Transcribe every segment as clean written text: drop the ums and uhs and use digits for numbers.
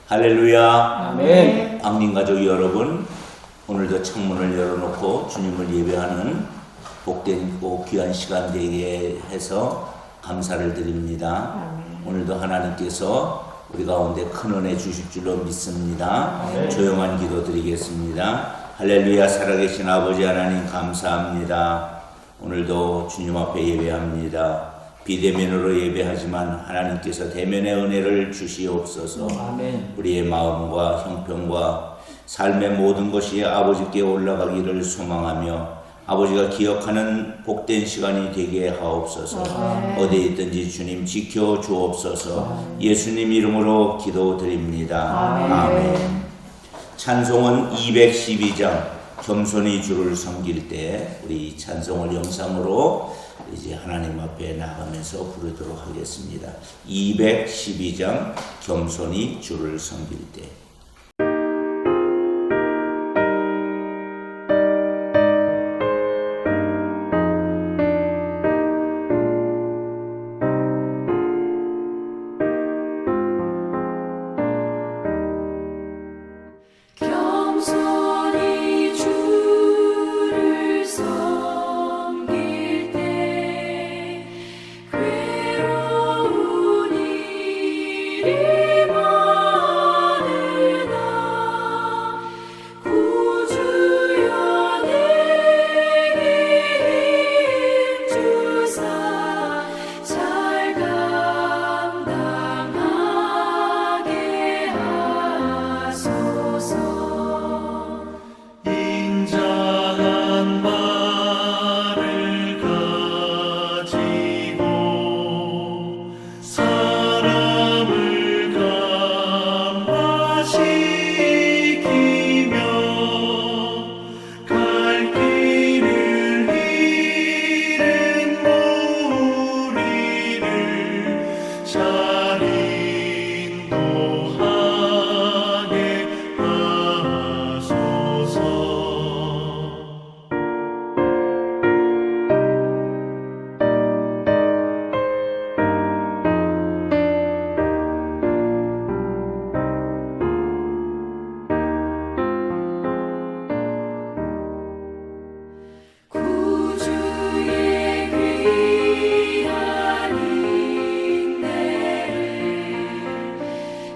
할렐루야. 아멘. 악민가족 여러분, 오늘도 창문을 열어놓고 주님을 예배하는 복되고 귀한 시간 되게 해서 감사를 드립니다. 오늘도 하나님께서 우리 가운데 큰 은혜 주실 줄로 믿습니다. 조용한 기도 드리겠습니다. 할렐루야. 살아계신 아버지 하나님 감사합니다. 오늘도 주님 앞에 예배합니다. 비대면으로 예배하지만 하나님께서 대면의 은혜를 주시옵소서. 아멘. 우리의 마음과 형편과 삶의 모든 것이 아버지께 올라가기를 소망하며 아버지가 기억하는 복된 시간이 되게 하옵소서. 어디에 있든지 주님 지켜 주옵소서. 예수님 이름으로 기도드립니다. 아멘. 찬송은 212장 겸손히 주를 섬길 때 우리 이 찬송을 영상으로 이제 하나님 앞에 나가면서 부르도록 하겠습니다. 212장 겸손히 주를 섬길 때. 겸손히 주를 섬길 때 괴로운 일이 많으나 구주여 내게 힘 주사 잘 감당하게 하소서. 인자한 말을 가지고 사람을 감화시키며 갈 길을 잃은 무리를 잘 인도하게 하소서. 구주의 귀한 인내를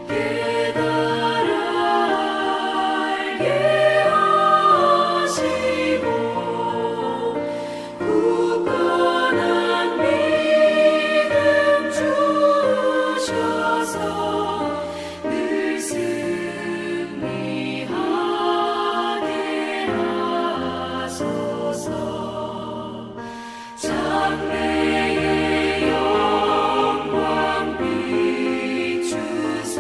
깨달아 알게 하시고 굳건한 믿음 주셔서 늘 승리하게 하소서. 장래의 영광 비추사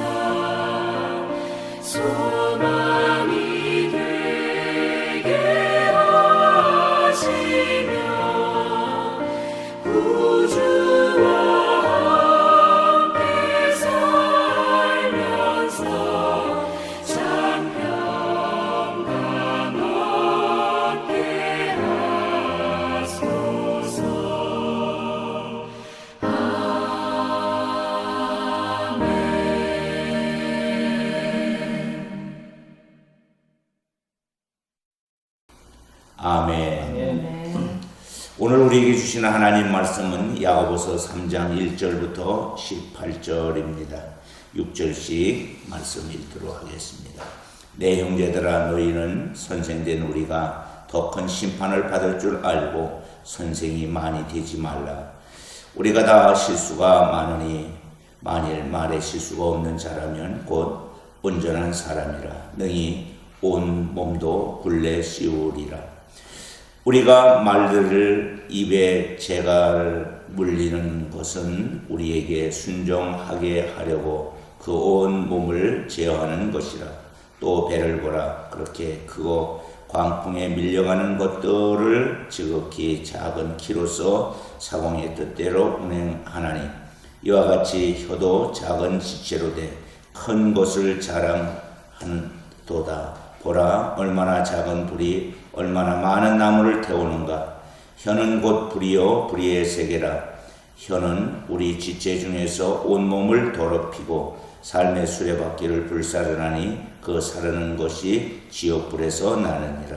소망이 되게 하시며 구주와 함께 살면서 장평강 얻게 하소서. 아멘. 오늘 우리에게 주시는 하나님 말씀은 야고보서 3장 1절부터 18절입니다. 6절씩 말씀 읽도록 하겠습니다. 내 형제들아, 너희는 선생된 우리가 더 큰 심판을 받을 줄 알고 선생이 많이 되지 말라. 우리가 다 실수가 많으니 만일 말에 실수가 없는 자라면 곧 온전한 사람이라 능히 온 몸도 굴레 씌우리라. 우리가 말들을 입에 재갈 물리는 것은 우리에게 순종하게 하려고 그 온 몸을 제어하는 것이라. 또 배를 보라. 그렇게 크고 광풍에 밀려가는 것들을 지극히 작은 키로서 사공의 뜻대로 운행하나니 이와 같이 혀도 작은 지체로 돼 큰 것을 자랑한도다. 보라, 얼마나 작은 불이 얼마나 많은 나무를 태우는가. 혀는 곧 불이요 불의의 세계라. 혀는 우리 지체 중에서 온몸을 더럽히고 삶의 수레바퀴를 불사르나니 그 사르는 것이 지옥불에서 나느니라.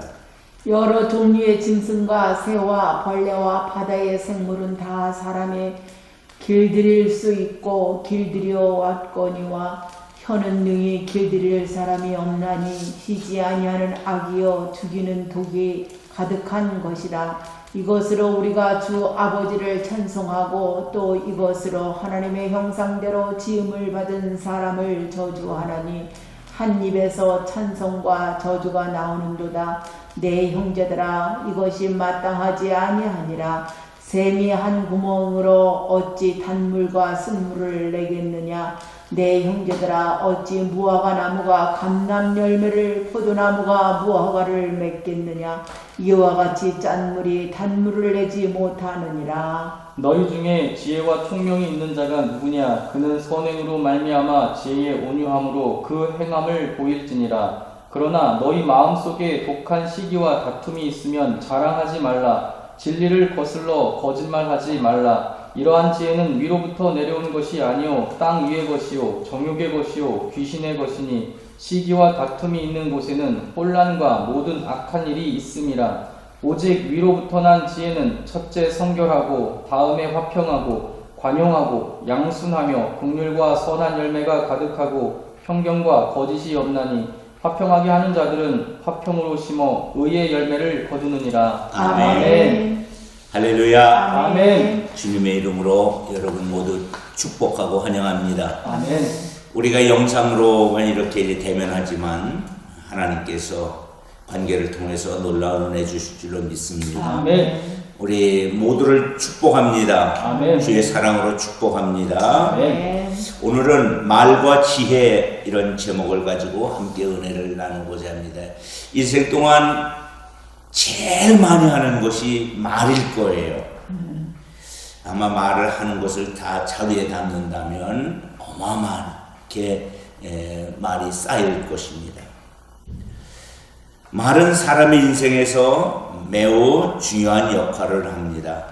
여러 종류의 짐승과 새와 벌레와 바다의 생물은 다 사람의 길들일 수 있고 길들여 왔거니와 혀는 능히 길들일 사람이 없나니 쉬지 아니하는 악이요 죽이는 독이 가득한 것이라. 이것으로 우리가 주 아버지를 찬송하고 또 이것으로 하나님의 형상대로 지음을 받은 사람을 저주하나니 한 입에서 찬송과 저주가 나오는도다. 내 형제들아 이것이 마땅하지 아니하니라. 샘이 한 구멍으로 어찌 단물과 쓴물을 내겠느냐. 내 형제들아 어찌 무화과 나무가 감람 열매를 포도나무가 무화과를 맺겠느냐. 이와 같이 짠물이 단물을 내지 못하느니라. 너희 중에 지혜와 총명이 있는 자가 누구냐? 그는 선행으로 말미암아 지혜의 온유함으로 그 행함을 보일지니라. 그러나 너희 마음속에 독한 시기와 다툼이 있으면 자랑하지 말라. 진리를 거슬러 거짓말하지 말라. 이러한 지혜는 위로부터 내려오는 것이 아니요 땅 위의 것이요 정욕의 것이요 귀신의 것이니 시기와 다툼이 있는 곳에는 혼란과 모든 악한 일이 있음이라. 오직 위로부터 난 지혜는 첫째 성결하고 다음에 화평하고 관용하고 양순하며 긍휼과 선한 열매가 가득하고 편견과 거짓이 없나니 화평하게 하는 자들은 화평으로 심어 의의 열매를 거두느니라. 아멘. 할렐루야. 아멘. 주님의 이름으로 여러분 모두 축복하고 환영합니다. 아멘. 우리가 영상으로만 이렇게 이제 대면하지만 하나님께서 관계를 통해서 놀라운 은혜 주실 줄로 믿습니다. 아멘. 우리 모두를 축복합니다. 아멘. 주의 사랑으로 축복합니다. 아멘. 오늘은 말과 지혜 이런 제목을 가지고 함께 은혜를 나누고자 합니다. 인생 동안 제일 많이 하는 것이 말일 거예요. 아마 말을 하는 것을 다 자리에 담는다면 어마어마하게 말이 쌓일 것입니다. 말은 사람의 인생에서 매우 중요한 역할을 합니다.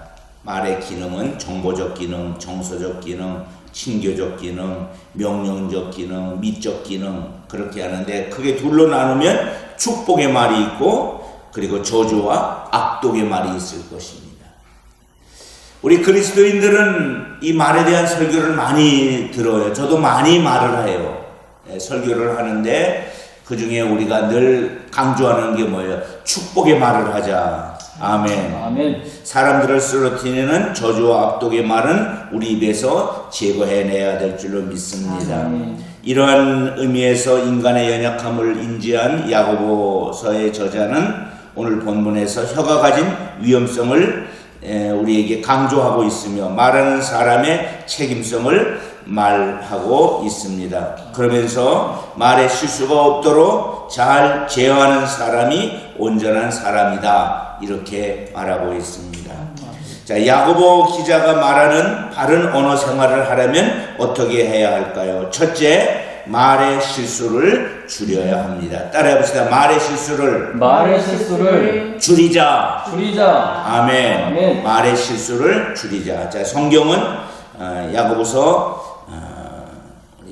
말의 기능은 정보적 기능, 정서적 기능, 친교적 기능, 명령적 기능, 미적 기능 그렇게 하는데 크게 둘로 나누면 축복의 말이 있고 그리고 저주와 악독의 말이 있을 것입니다. 우리 그리스도인들은 이 말에 대한 설교를 많이 들어요. 저도 많이 말을 해요. 설교를 하는데 그 중에 우리가 늘 강조하는 게 뭐예요? 축복의 말을 하자. 아멘. 아멘. 사람들을 쓰러뜨리는 저주와 악독의 말은 우리 입에서 제거해내야 될 줄로 믿습니다. 아멘. 이러한 의미에서 인간의 연약함을 인지한 야고보서의 저자는 오늘 본문에서 혀가 가진 위험성을 우리에게 강조하고 있으며 말하는 사람의 책임성을 말하고 있습니다. 그러면서 말에 실수가 없도록 잘 제어하는 사람이 온전한 사람이다 이렇게 말하고 있습니다. 자, 야고보 기자가 말하는 바른 언어 생활을 하려면 어떻게 해야 할까요? 첫째, 말의 실수를 줄여야 합니다. 따라해봅시다. 말의 실수를 줄이자. 아멘. 아멘. 말의 실수를 줄이자. 자, 성경은 야고보서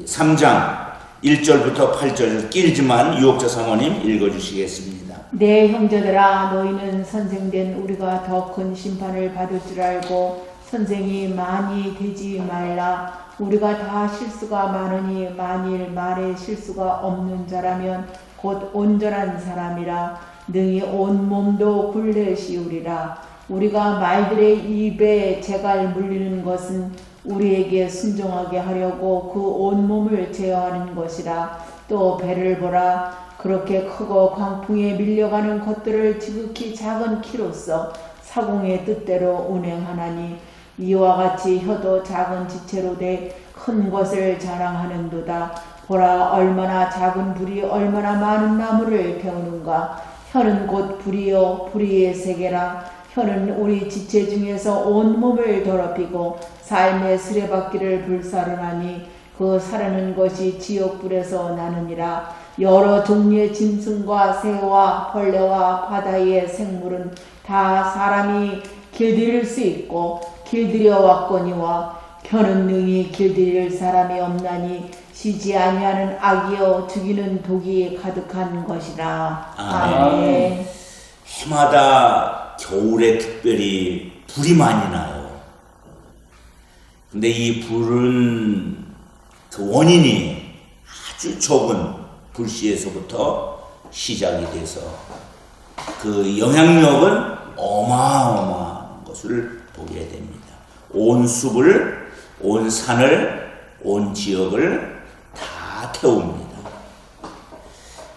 3장 1절부터 8절 길지만 유혹자 사모님 읽어주시겠습니다. 내 형제들아 너희는 선생된 우리가 더 큰 심판을 받을 줄 알고 선생이 많이 되지 말라. 우리가 다 실수가 많으니 만일 말에 실수가 없는 자라면 곧 온전한 사람이라 능히 온 몸도 굴레 씌우리라. 우리가 말들의 입에 재갈 물리는 것은 우리에게 순종하게 하려고 그 온 몸을 제어하는 것이라. 또 배를 보라. 그렇게 크고 광풍에 밀려가는 것들을 지극히 작은 키로서 사공의 뜻대로 운행하나니 이와 같이 혀도 작은 지체로 돼 큰 것을 자랑하는도다. 보라 얼마나 작은 불이 얼마나 많은 나무를 태우는가. 혀는 곧 불이요 불의의 세계라. 혀는 우리 지체 중에서 온 몸을 더럽히고 삶의 수레바퀴를 불사르나니 그 사르는 것이 지옥불에서 나느니라. 여러 종류의 짐승과 새와 벌레와 바다의 생물은 다 사람이 길들일 수 있고 길들여 왔거니와 혀는 능히 길들일 사람이 없나니 쉬지 아니하는 악이여 죽이는 독이 가득한 것이라. 아멘. 해마다 겨울에 특별히 불이 많이 나요. 근데 이 불은 그 원인이 아주 적은 불씨에서부터 시작이 돼서 그 영향력은 어마어마한 것을 보게 됩니다. 온 숲을, 온 산을, 온 지역을 다 태웁니다.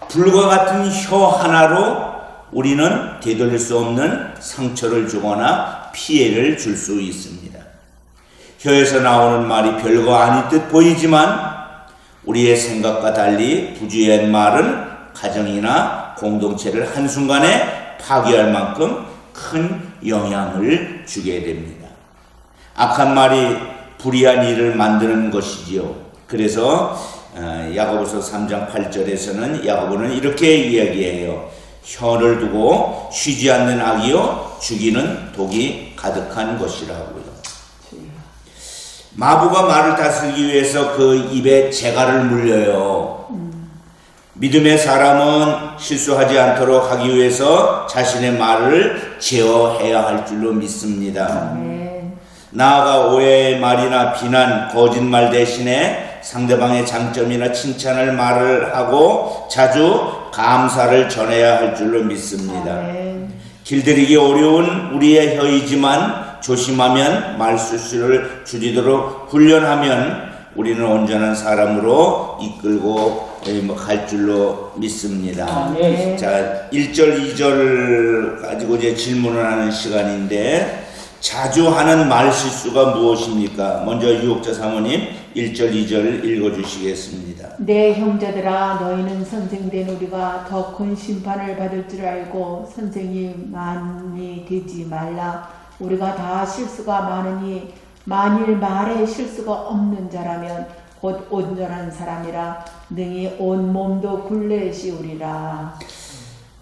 불과 같은 혀 하나로 우리는 되돌릴 수 없는 상처를 주거나 피해를 줄 수 있습니다. 혀에서 나오는 말이 별거 아닌 듯 보이지만 우리의 생각과 달리 부주의한 말은 가정이나 공동체를 한순간에 파괴할 만큼 큰 영향을 주게 됩니다. 악한 말이 불의한 일을 만드는 것이지요. 그래서 야고보서 3장 8절에서는 야고보는 이렇게 이야기해요. 혀를 두고 쉬지 않는 악이요 죽이는 독이 가득한 것이라고요. 마부가 말을 다스리기 위해서 그 입에 재갈을 물려요. 믿음의 사람은 실수하지 않도록 하기 위해서 자신의 말을 제어해야 할 줄로 믿습니다. 아멘. 나아가 오해의 말이나 비난, 거짓말 대신에 상대방의 장점이나 칭찬을 말을 하고 자주 감사를 전해야 할 줄로 믿습니다. 아멘. 길들이기 어려운 우리의 혀이지만 조심하면 말실수를 줄이도록 훈련하면 우리는 온전한 사람으로 이끌고 갈 줄로 믿습니다. 아멘. 자, 1절, 2절 가지고 이제 질문을 하는 시간인데 자주 하는 말실수가 무엇입니까? 먼저 유혹자 사모님 1절, 2절 읽어주시겠습니다. 내 형제들아 너희는 선생된 우리가 더 큰 심판을 받을 줄 알고 선생이 많이 되지 말라. 우리가 다 실수가 많으니 만일 말에 실수가 없는 자라면 곧 온전한 사람이라 능히 온 몸도 굴레시우리라.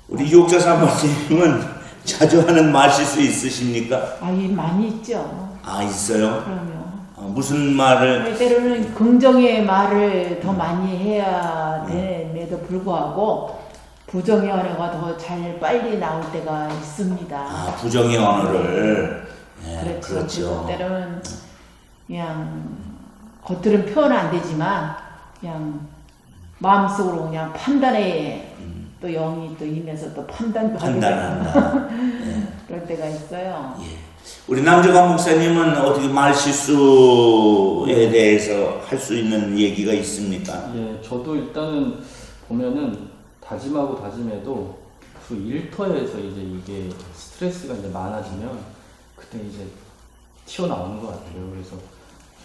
우리 유혹자 사모님은 자주 하는 말실수 있으십니까? 아이 많이 있죠. 아, 있어요? 그러면 무슨 말을? 때로는 긍정의 말을 더 많이 해야 됨에도 불구하고 부정의 언어가 더 잘 빨리 나올 때가 있습니다. 아, 부정의 언어를. 네, 그렇죠. 그렇죠. 그래서 때로는 그냥 겉으로는 표현 안 되지만 그냥 마음속으로 그냥 판단에 또 영이 또 임해서 또 판단도 하게 되고 판단한다. 네. 그럴 때가 있어요. 예. 우리 남정환 목사님은 어떻게 말실수에 대해서 할 수 있는 얘기가 있습니까? 예, 저도 일단은 보면은 다짐하고 다짐해도 그 일터에서 이제 이게 스트레스가 이제 많아지면 그때 이제 튀어나오는 것 같아요. 그래서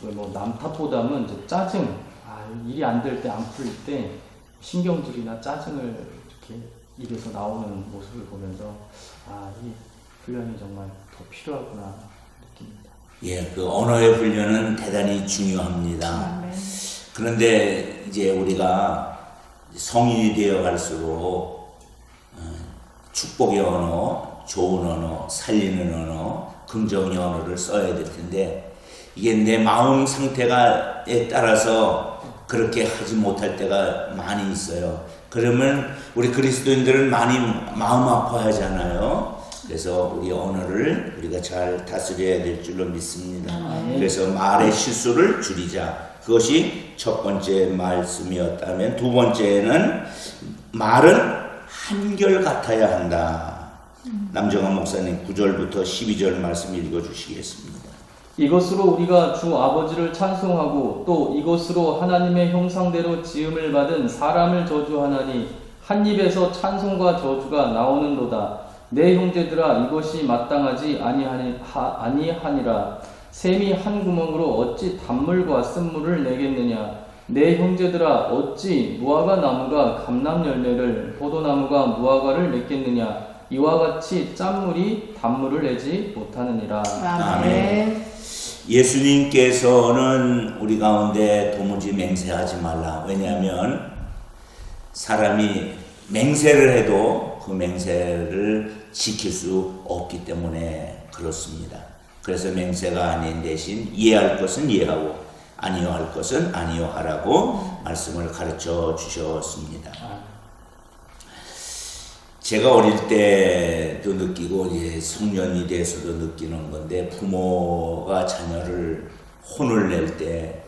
뭐 남 탓보다는 이제 짜증, 일이 안 될 때, 안 풀릴 때 신경질이나 짜증을 이렇게 입에서 나오는 모습을 보면서 이 훈련이 정말 더 필요하구나 느낍니다. 예, 그 언어의 훈련은 대단히 중요합니다. 네. 그런데 이제 우리가 성인이 되어 갈수록 축복의 언어, 좋은 언어, 살리는 언어, 긍정의 언어를 써야 될 텐데 이게 내 마음 상태가에 따라서 그렇게 하지 못할 때가 많이 있어요. 그러면 우리 그리스도인들은 많이 마음 아파하잖아요. 그래서 우리 언어를 우리가 잘 다스려야 될 줄로 믿습니다. 그래서 말의 실수를 줄이자. 그것이 첫 번째 말씀이었다면 두 번째는 말은 한결 같아야 한다. 남정환 목사님 9절부터 12절 말씀 읽어주시겠습니다. 이것으로 우리가 주 아버지를 찬송하고 또 이것으로 하나님의 형상대로 지음을 받은 사람을 저주하나니 한 입에서 찬송과 저주가 나오는도다. 내 형제들아 이것이 마땅하지 아니하니라. 샘이 한 구멍으로 어찌 단물과 쓴물을 내겠느냐. 내 형제들아 어찌 무화과 나무가 감람 열매를 포도나무가 무화과를 맺겠느냐. 이와 같이 짠물이 단물을 내지 못하느니라. 아멘. 예수님께서는 우리 가운데 도무지 맹세하지 말라. 왜냐하면 사람이 맹세를 해도 그 맹세를 지킬 수 없기 때문에 그렇습니다. 그래서 맹세가 아닌 대신 이해할 것은 이해하고 아니요 할 것은 아니요 하라고 말씀을 가르쳐 주셨습니다. 제가 어릴 때도 느끼고 이제 성년이 돼서도 느끼는 건데, 부모가 자녀를 혼을 낼 때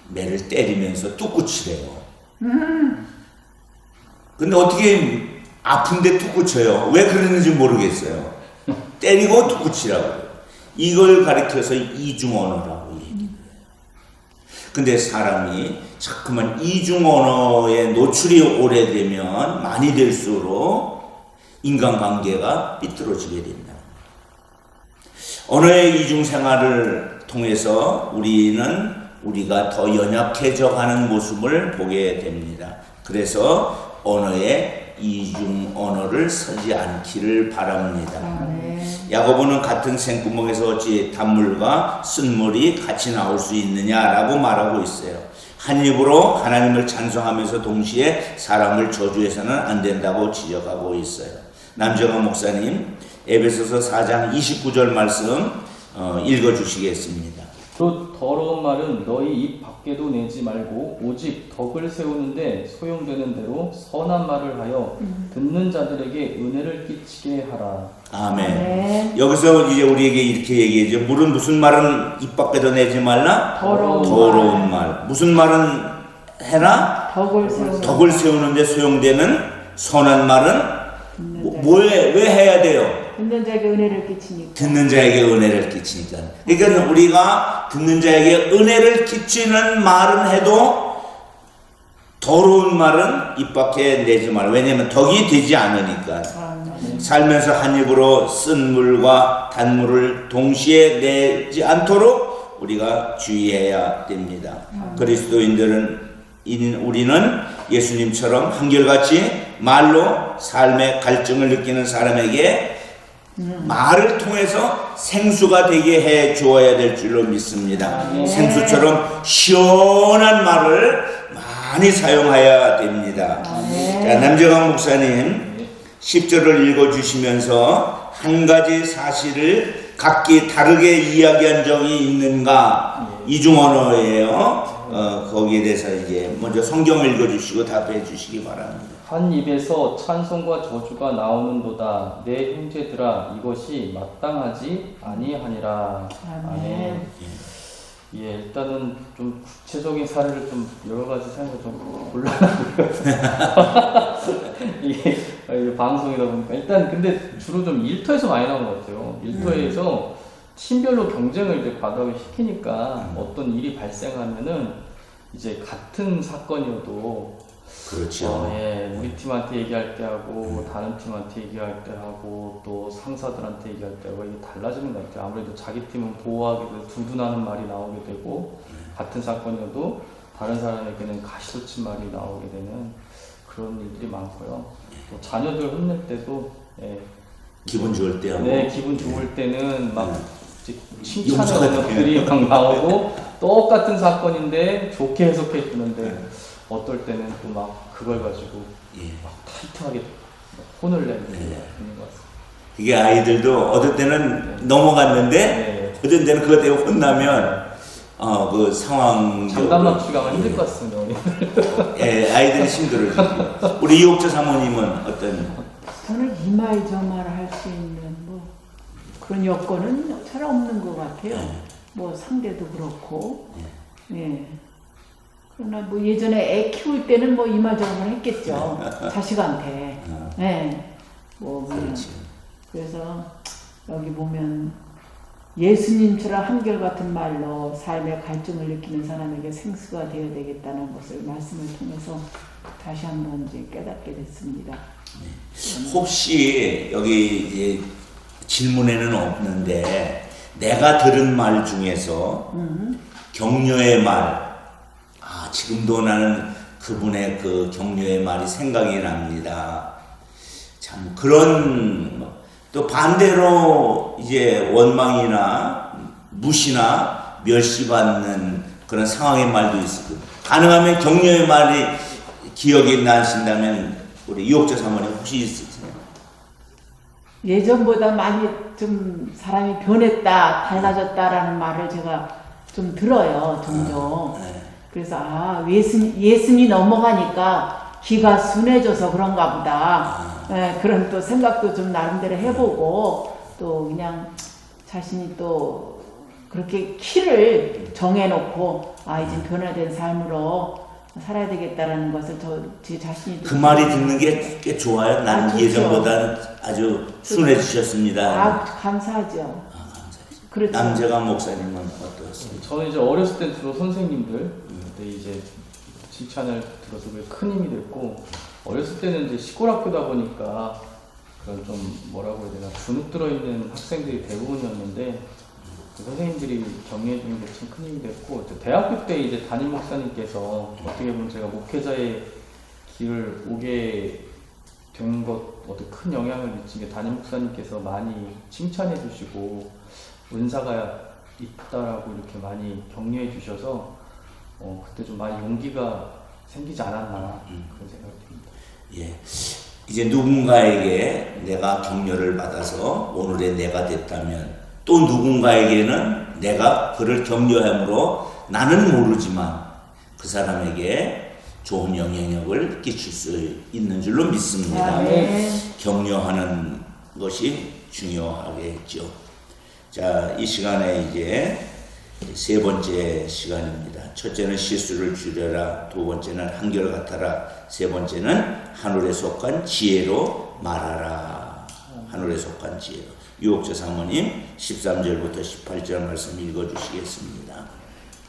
매를 때리면서 뚝구 치래요. 근데 어떻게 아픈데 뚝구 쳐요? 왜 그러는지 모르겠어요. 때리고 뚝구 치라고. 이걸 가리켜서 이중언어라고 얘기해요. 근데 사람이 자꾸만 이중언어에 노출이 오래되면 많이 될수록 인간관계가 삐뚤어지게 된다. 언어의 이중생활을 통해서 우리가 더 연약해져 가는 모습을 보게 됩니다. 그래서 언어의 이중언어를 쓰지 않기를 바랍니다. 야고보는 같은 생구멍에서 어찌 단물과 쓴물이 같이 나올 수 있느냐라고 말하고 있어요. 한 입으로 하나님을 찬송하면서 동시에 사람을 저주해서는 안 된다고 지적하고 있어요. 남정환 목사님, 에베소서 4장 29절 말씀 읽어주시겠습니다. 또 더러운 말은 너희 입 밖에도 내지 말고 오직 덕을 세우는데 소용되는 대로 선한 말을 하여 듣는 자들에게 은혜를 끼치게 하라. 아멘. 여기서 이제 우리에게 이렇게 얘기해죠. 물은 무슨 말은 입 밖에도 내지 말라? 더러운 말. 무슨 말은 해라? 덕을 세우는데 소용되는 선한 말은 왜 해야 돼요? 듣는 자에게 은혜를 끼치니까. 듣는 자에게 은혜를 끼치니까. 그러니까 우리가 듣는 자에게 은혜를 끼치는 말은 해도 더러운 말은 입 밖에 내지 말. 왜냐하면 덕이 되지 않으니까. 살면서 한 입으로 쓴 물과 단물을 동시에 내지 않도록 우리가 주의해야 됩니다. 우리는 예수님처럼 한결같이 말로 삶의 갈증을 느끼는 사람에게 말을 통해서 생수가 되게 해 주어야 될 줄로 믿습니다. 생수처럼 시원한 말을 많이 사용해야 됩니다. 자, 남정환 목사님 10절을 읽어주시면서 한 가지 사실을 각기 다르게 이야기한 적이 있는가? 이중언어예요. 거기에 대해서 이제 먼저 성경을 읽어주시고 답해 주시기 바랍니다. 한 입에서 찬송과 저주가 나오는도다. 내 형제들아, 이것이 마땅하지 아니하니라. 아멘. 예, 일단은 좀 구체적인 사례를 좀 여러 가지 생각해 좀 곤란하고요. 이게 방송이다 보니까 일단 근데 주로 좀 일터에서 많이 나오는 것 같아요. 일터에서 팀별로 경쟁을 이제 과도하게 시키니까 어떤 일이 발생하면은 이제 같은 사건이어도 그렇죠. 예, 우리 팀한테 얘기할 때 하고 다른 팀한테 얘기할 때 하고 또 상사들한테 얘기할 때 하고 이게 달라지는 것 같아요. 아무래도 자기 팀은 보호하게 돼서 두둔하는 말이 나오게 되고 같은 사건이어도 다른 사람에게는 가시돋친 말이 나오게 되는 그런 일들이 많고요. 또 자녀들 혼낼 때도 기분 좋을 때 하고 네, 기분 좋을 때는 막 칭찬하는 것들이 막 나오고 똑같은 사건인데 좋게 해석해 주는데 어떨 때는 또 막 그걸 가지고 막 타이트하게 혼을 내는 게 있는 것 같습니다. 이게 아이들도 어떨 때는 넘어갔는데 어떤 때는 그것 때문에 혼나면 그 상황 장단 맞추기가 힘들 것 같습니다. 예, 아이들이 힘들어요. 우리 이옥재 사모님은 어떤? 저는 이 말 저 말 할 수 있는 뭐 그런 여건은 잘 없는 것 같아요. 뭐 상대도 그렇고. 예. 그러나 뭐 예전에 애 키울 때는 뭐 이 말 저 말 했겠죠. 자식한테. 예. 뭐 그래서 여기 보면 예수님처럼 한결같은 말로 삶의 갈증을 느끼는 사람에게 생수가 되어야 되겠다는 것을 말씀을 통해서 다시 한번 이제 깨닫게 됐습니다. 혹시 여기 이제 질문에는 없는데 내가 들은 말 중에서 격려의 말, 지금도 나는 그분의 그 격려의 말이 생각이 납니다. 참 그런 또 반대로 이제 원망이나 무시나 멸시받는 그런 상황의 말도 있을 거예요. 가능하면 격려의 말이 기억이 나신다면 우리 이옥재 사모님 혹시 있으세요? 예전보다 많이 좀 사람이 변했다, 달라졌다라는 말을 제가 좀 들어요, 종종. 네. 그래서 예순이 넘어가니까 귀가 순해져서 그런가 보다. 그런 또 생각도 좀 나름대로 해보고 또 그냥 자신이 또 그렇게 키를 정해놓고 이제 변화된 삶으로 살아야 되겠다라는 것을 제 자신이 그 말이 듣는 게 꽤 좋아요. 나는 좋죠. 예전보다는 아주 순해지셨습니다. 감사하죠. 감사합니다. 그렇죠. 남재가 목사님은 어떠셨습니까? 저는 이제 어렸을 때 주로 선생님들 그때 이제 칭찬을 들어서 그게 큰 힘이 됐고, 어렸을 때는 이제 시골 학교다 보니까 그런 좀 뭐라고 해야 되나 주눅 들어있는 학생들이 대부분이었는데, 그 선생님들이 격려해 주는 게 참 큰 힘이 됐고, 대학교 때 이제 담임 목사님께서 어떻게 보면 제가 목회자의 길을 오게 된 것, 어떤 큰 영향을 미친 게 담임 목사님께서 많이 칭찬해 주시고 은사가 있다라고 이렇게 많이 격려해 주셔서 그때 좀 많이 용기가 생기지 않았나 그런 생각이 듭니다. 예. 이제 누군가에게 내가 격려를 받아서 오늘의 내가 됐다면 또 누군가에게는 내가 그를 격려함으로 나는 모르지만 그 사람에게 좋은 영향력을 끼칠 수 있는 줄로 믿습니다. 네. 격려하는 것이 중요하겠죠. 자, 이 시간에 이제 세 번째 시간입니다. 첫째는 실수를 줄여라, 두 번째는 한결같아라, 세 번째는 하늘에 속한 지혜로 말하라. 하늘에 속한 지혜로. 유옥재 사모님 13절부터 18절 말씀 읽어주시겠습니다.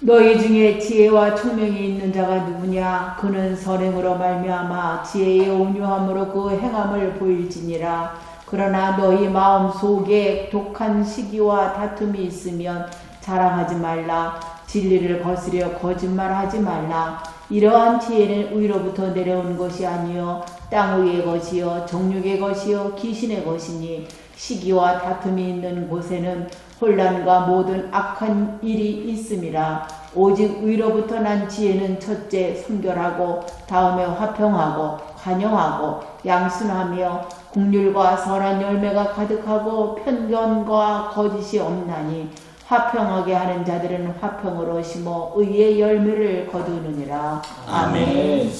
너희 중에 지혜와 총명이 있는 자가 누구냐? 그는 선행으로 말미암아 지혜의 온유함으로 그 행함을 보일지니라. 그러나 너희 마음 속에 독한 시기와 다툼이 있으면 자랑하지 말라. 진리를 거스려 거짓말하지 말라. 이러한 지혜는 위로부터 내려온 것이 아니요 땅 위의 것이요 정욕의 것이요 귀신의 것이니, 시기와 다툼이 있는 곳에는 혼란과 모든 악한 일이 있음이라. 오직 위로부터 난 지혜는 첫째 순결하고 다음에 화평하고 관용하고 양순하며 긍휼과 선한 열매가 가득하고 편견과 거짓이 없나니, 화평하게 하는 자들은 화평으로 심어 의의 열매를 거두느니라. 아멘.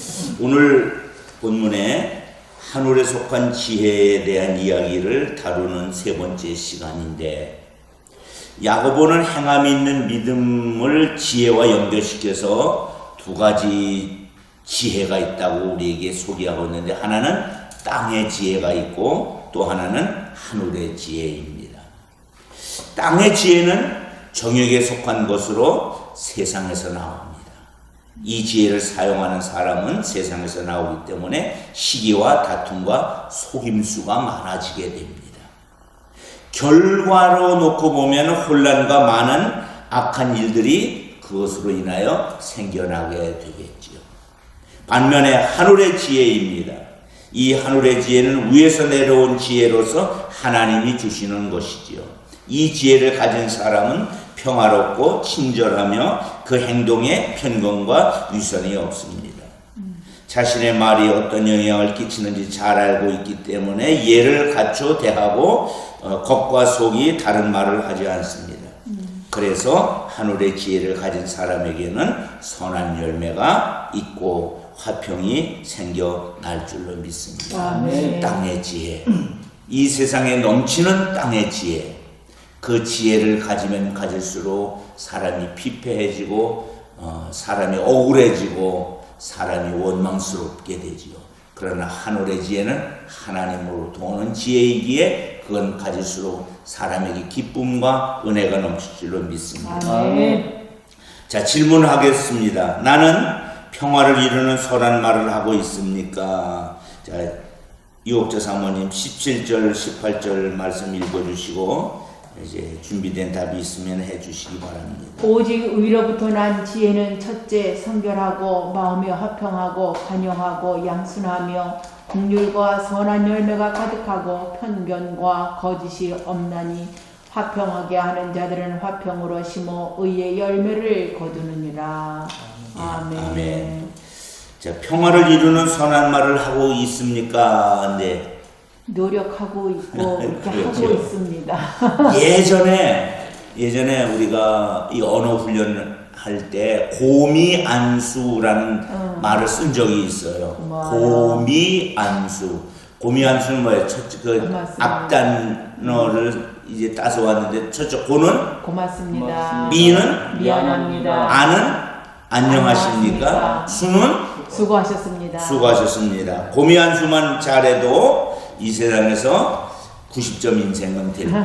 오늘 본문에 하늘에 속한 지혜에 대한 이야기를 다루는 세 번째 시간인데, 야고보는 행함이 있는 믿음을 지혜와 연결시켜서 두 가지 지혜가 있다고 우리에게 소개하고 있는데, 하나는 땅의 지혜가 있고 또 하나는 하늘의 지혜입니다. 땅의 지혜는 정욕에 속한 것으로 세상에서 나옵니다. 이 지혜를 사용하는 사람은 세상에서 나오기 때문에 시기와 다툼과 속임수가 많아지게 됩니다. 결과로 놓고 보면 혼란과 많은 악한 일들이 그것으로 인하여 생겨나게 되겠지요. 반면에 하늘의 지혜입니다. 이 하늘의 지혜는 위에서 내려온 지혜로서 하나님이 주시는 것이지요. 이 지혜를 가진 사람은 평화롭고 친절하며 그 행동에 편견과 위선이 없습니다. 자신의 말이 어떤 영향을 끼치는지 잘 알고 있기 때문에 예를 갖춰 대하고 겉과 속이 다른 말을 하지 않습니다. 그래서 하늘의 지혜를 가진 사람에게는 선한 열매가 있고 화평이 생겨날 줄로 믿습니다. 아멘. 땅의 지혜, 이 세상에 넘치는 땅의 지혜, 그 지혜를 가지면 가질수록 사람이 피폐해지고 사람이 억울해지고 사람이 원망스럽게 되지요. 그러나 하늘의 지혜는 하나님으로부터 오는 지혜이기에 그건 가질수록 사람에게 기쁨과 은혜가 넘칠 줄로 믿습니다. 아멘. 자, 질문하겠습니다. 나는 평화를 이루는 선한 말을 하고 있습니까? 자, 유옥재 사모님 17절 18절 말씀 읽어주시고 이제 준비된 답이 있으면 해주시기 바랍니다. 오직 위로부터 난 지혜는 첫째 성결하고 마음이 화평하고 관용하고 양순하며 긍휼과 선한 열매가 가득하고 편견과 거짓이 없나니, 화평하게 하는 자들은 화평으로 심어 의의 열매를 거두느니라. 아멘. 아멘. 자, 평화를 이루는 선한 말을 하고 있습니까? 네. 노력하고 있고 이렇게 그렇죠. 하고 있습니다. 예전에 우리가 이 언어 훈련을 할 때 고미안수라는 말을 쓴 적이 있어요. 고마워요. 고미안수는 뭐예요? 첫째 그 고맙습니다. 앞단어를 이제 따서 왔는데 첫째 고는 고맙습니다. 미는 미안합니다. 아는 안녕하십니까? 안녕하십니까? 수는 수고하셨습니다. 수고하셨습니다. 고미안수만 잘해도 이 세상에서 90점 인생은 될 거예요.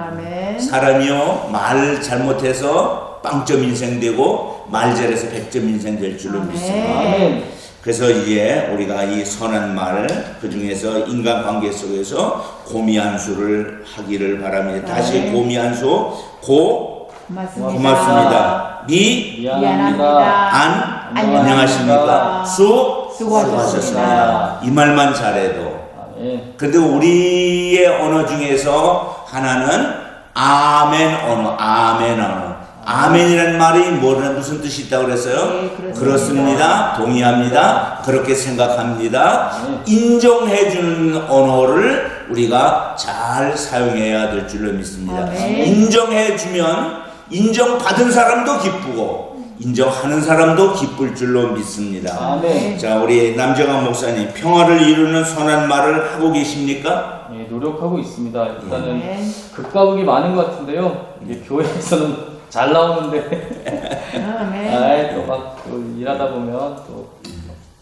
아멘. 사람이요 말 잘못해서 빵점 인생 되고 말 잘해서 100점 인생 될 줄로 아멘. 믿습니다. 아멘. 그래서 이제 우리가 이 선한 말, 그 중에서 인간관계 속에서 고미안수를 하기를 바랍니다. 다시 아멘. 고미안수, 고맙습니다. 고맙습니다. 미, 미안합니다. 안, 안녕하십니까? 안녕하십니까? 수고하셨습니다. 이 말만 잘해도. 아멘. 근데 우리의 언어 중에서 하나는 아멘 언어, 아멘 언어. 아멘이라는 말이 무슨 뜻이 있다고 그랬어요? 네, 그렇습니다. 그렇습니다. 동의합니다. 그렇게 생각합니다. 인정해주는 언어를 우리가 잘 사용해야 될 줄로 믿습니다. 아멘. 인정해주면 인정받은 사람도 기쁘고 인정하는 사람도 기쁠 줄로 믿습니다. 아멘. 자, 우리 남정환 목사님, 평화를 이루는 선한 말을 하고 계십니까? 예, 노력하고 있습니다. 일단은 아멘. 극과 극이 많은 것 같은데요. 이게 교회에서는 잘 나오는데 아멘. 또막 일하다 보면 또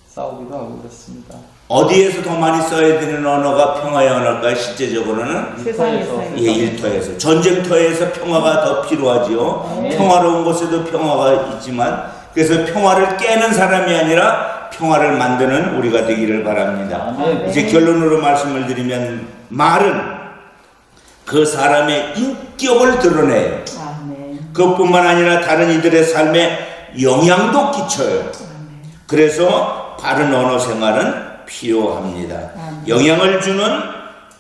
싸우기도 하고 그렇습니다. 어디에서 더 많이 써야 되는 언어가 평화의 언어일까요? 실제적으로는 세상에서 예, 일터에서 전쟁터에서 평화가 더 필요하지요. 네. 평화로운 곳에도 평화가 있지만 그래서 평화를 깨는 사람이 아니라 평화를 만드는 우리가 되기를 바랍니다. 아멘. 이제 결론으로 말씀을 드리면 말은 그 사람의 인격을 드러내요. 아멘. 그것뿐만 아니라 다른 이들의 삶에 영향도 끼쳐요. 그래서 바른 언어 생활은 필요합니다. 영향을 주는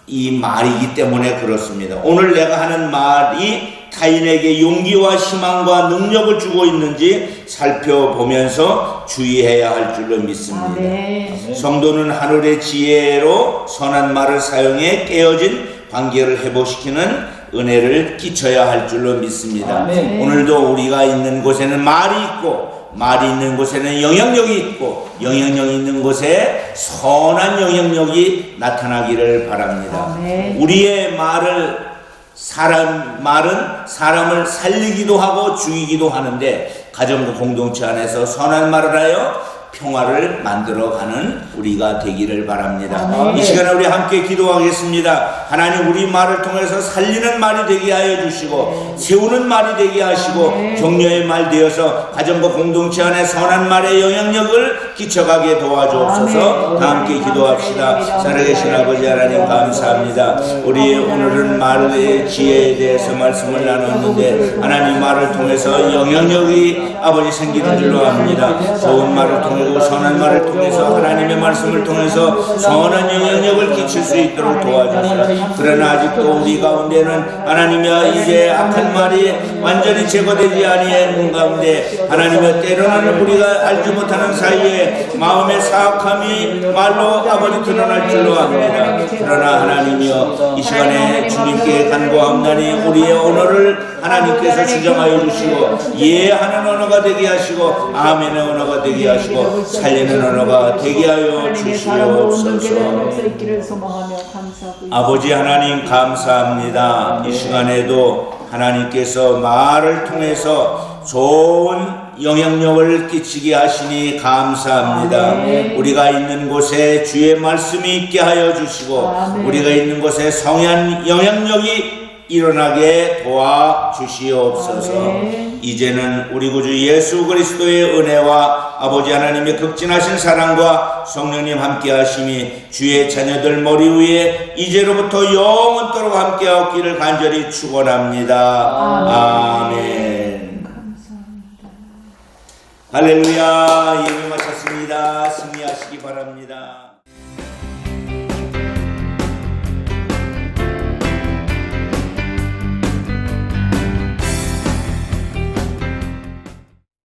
이 말이기 때문에 그렇습니다. 오늘 내가 하는 말이 타인에게 용기와 희망과 능력을 주고 있는지 살펴보면서 주의해야 할 줄로 믿습니다. 아멘. 성도는 하늘의 지혜로 선한 말을 사용해 깨어진 관계를 회복시키는 은혜를 끼쳐야 할 줄로 믿습니다. 아멘. 오늘도 우리가 있는 곳에는 말이 있고 말이 있는 곳에는 영향력이 있고 영향력이 있는 곳에 선한 영향력이 나타나기를 바랍니다. 아멘. 우리의 말은 사람을 살리기도 하고 죽이기도 하는데 가정과 공동체 안에서 선한 말을 하여 평화를 만들어가는 우리가 되기를 바랍니다. 아멘. 이 시간에 우리 함께 기도하겠습니다. 하나님, 우리 말을 통해서 살리는 말이 되게 하여 주시고 세우는 말이 되게 하시고 아멘. 격려의 말 되어서 가정과 공동체 안에 선한 말의 영향력을 끼쳐가게 도와주옵소서. 아멘. 다 함께 기도합시다. 살아계신 아버지 하나님, 감사합니다. 우리 오늘은 말의 지혜에 대해서 말씀을 나눴는데 하나님, 말을 통해서 영향력이 아버지 생기는 줄로 압니다. 좋은 말을 통해서, 선한 말을 통해서, 하나님의 말씀을 통해서 선한 영향력을 끼칠 수 있도록 도와주시라. 그러나 아직도 우리 가운데는 하나님이여, 이제 악한 말이 완전히 제거되지 아니한 가운데 하나님이여, 때로는 우리가 알지 못하는 사이에 마음의 사악함이 말로 아버지 드러날 줄로 압니다. 그러나 하나님이여, 이 시간에 주님께 간구함나니 우리의 언어를 하나님께서 주장하여 주시고 예하는 언어가 되게 하시고 아멘의 언어가 되게 하시고 살리는 언어가 되게 하여 주시옵소서. 아버지 하나님, 감사합니다. 이 시간에도 하나님께서 말을 통해서 좋은 영향력을 끼치게 하시니 감사합니다. 아멘. 우리가 있는 곳에 주의 말씀이 있게 하여 주시고 아멘. 우리가 있는 곳에 성한 영향력이 일어나게 도와주시옵소서. 아멘. 이제는 우리 구주 예수 그리스도의 은혜와 아버지 하나님의 극진하신 사랑과 성령님 함께 하심이 주의 자녀들 머리 위에 이제로부터 영원토록 함께 하옵기를 간절히 축원합니다. 아멘. 감사합니다. 할렐루야. 예배 마쳤습니다. 승리하시기 바랍니다.